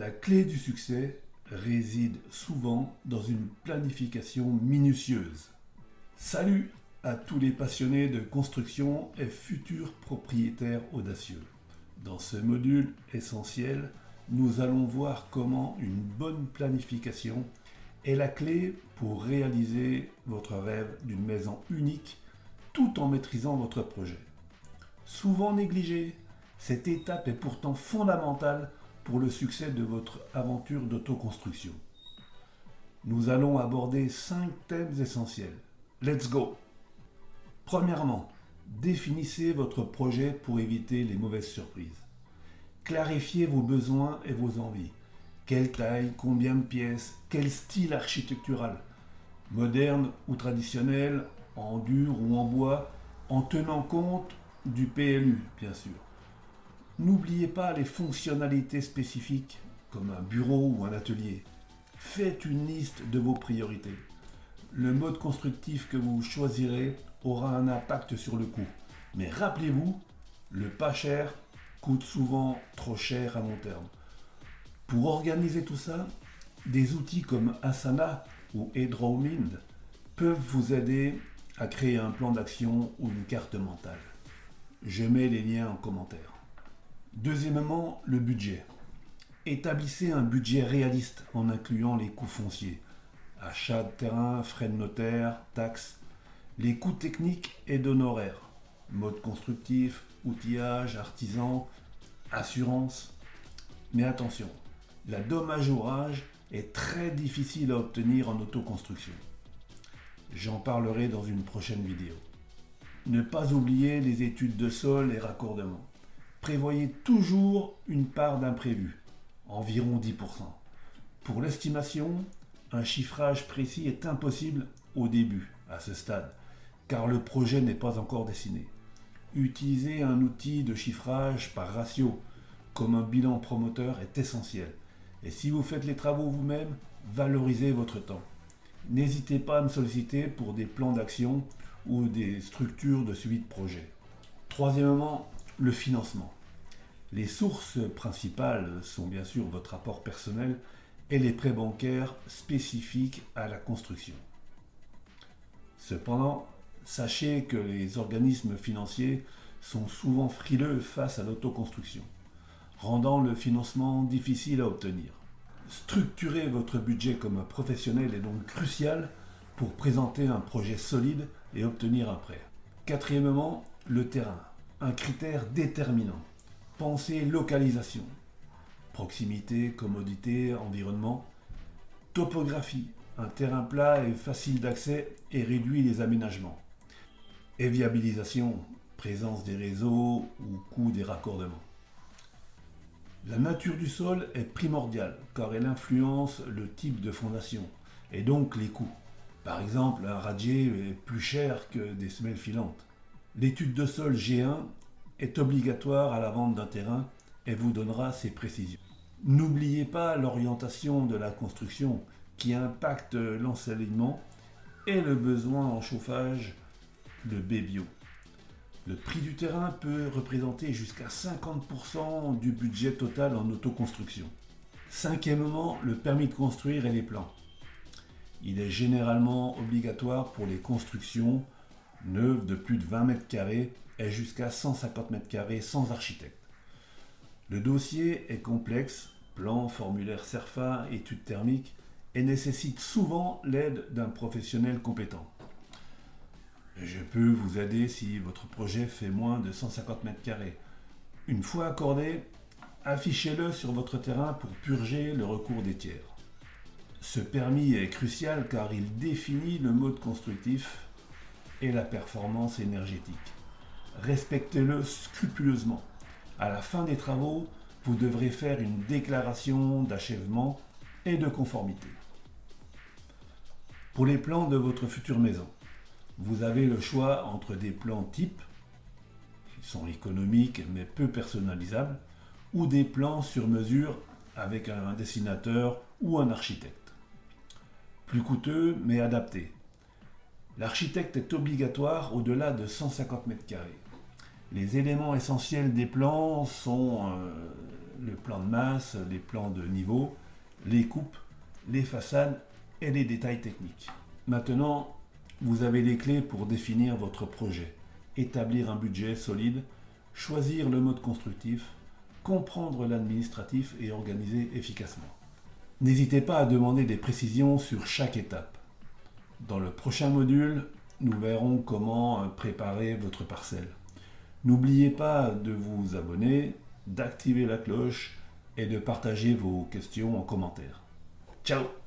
La clé du succès réside souvent dans une planification minutieuse. Salut à tous les passionnés de construction et futurs propriétaires audacieux. Dans ce module essentiel, nous allons voir comment une bonne planification est la clé pour réaliser votre rêve d'une maison unique tout en maîtrisant votre projet. Souvent négligée, cette étape est pourtant fondamentale pour le succès de votre aventure d'autoconstruction. Nous allons aborder 5 thèmes essentiels. Let's go! Premièrement, définissez votre projet pour éviter les mauvaises surprises. Clarifiez vos besoins et vos envies. Quelle taille, combien de pièces, quel style architectural, moderne ou traditionnel, en dur ou en bois, en tenant compte du PLU, bien sûr. N'oubliez pas les fonctionnalités spécifiques, comme un bureau ou un atelier. Faites une liste de vos priorités. Le mode constructif que vous choisirez aura un impact sur le coût. Mais rappelez-vous, le pas cher coûte souvent trop cher à long terme. Pour organiser tout ça, des outils comme Asana ou Edrawmind peuvent vous aider à créer un plan d'action ou une carte mentale. Je mets les liens en commentaire. Deuxièmement, le budget. Établissez un budget réaliste en incluant les coûts fonciers, achat de terrain, frais de notaire, taxes, les coûts techniques et d'honoraires, mode constructif, outillage, artisan, assurance. Mais attention, la dommage-ouvrage est très difficile à obtenir en autoconstruction. J'en parlerai dans une prochaine vidéo. Ne pas oublier les études de sol et raccordements. Prévoyez toujours une part d'imprévu, environ 10%. Pour l'estimation, un chiffrage précis est impossible au début, à ce stade, car le projet n'est pas encore dessiné. Utiliser un outil de chiffrage par ratio, comme un bilan promoteur, est essentiel. Et si vous faites les travaux vous-même, valorisez votre temps. N'hésitez pas à me solliciter pour des plans d'action ou des structures de suivi de projet. Troisièmement, le financement. Les sources principales sont bien sûr votre apport personnel et les prêts bancaires spécifiques à la construction. Cependant, sachez que les organismes financiers sont souvent frileux face à l'autoconstruction, rendant le financement difficile à obtenir. Structurer votre budget comme un professionnel est donc crucial pour présenter un projet solide et obtenir un prêt. Quatrièmement, le terrain, un critère déterminant. Pensez localisation, proximité, commodité, environnement, topographie, un terrain plat et facile d'accès et réduit les aménagements. Et viabilisation, présence des réseaux ou coût des raccordements. La nature du sol est primordiale car elle influence le type de fondation et donc les coûts. Par exemple, un radier est plus cher que des semelles filantes. L'étude de sol G1 est obligatoire à la vente d'un terrain et vous donnera ses précisions. N'oubliez pas l'orientation de la construction qui impacte l'ensoleillement et le besoin en chauffage, le B-bio. Le prix du terrain peut représenter jusqu'à 50% du budget total en autoconstruction. Cinquièmement, le permis de construire et les plans. Il est généralement obligatoire pour les constructions neuves de plus de 20 mètres carrés et jusqu'à 150 mètres carrés sans architecte. Le dossier est complexe, plan, formulaire CERFA, études thermiques, et nécessite souvent l'aide d'un professionnel compétent. Je peux vous aider si votre projet fait moins de 150 mètres carrés. Une fois accordé, affichez-le sur votre terrain pour purger le recours des tiers. Ce permis est crucial car il définit le mode constructif et la performance énergétique. Respectez-le scrupuleusement. À la fin des travaux, vous devrez faire une déclaration d'achèvement et de conformité. Pour les plans de votre future maison, vous avez le choix entre des plans types, qui sont économiques mais peu personnalisables, ou des plans sur mesure avec un dessinateur ou un architecte. Plus coûteux mais adapté. L'architecte est obligatoire au-delà de 150 mètres carrés. Les éléments essentiels des plans sont le plan de masse, les plans de niveau, les coupes, les façades et les détails techniques. Maintenant, vous avez les clés pour définir votre projet, établir un budget solide, choisir le mode constructif, comprendre l'administratif et organiser efficacement. N'hésitez pas à demander des précisions sur chaque étape. Dans le prochain module, nous verrons comment préparer votre parcelle. N'oubliez pas de vous abonner, d'activer la cloche et de partager vos questions en commentaire. Ciao!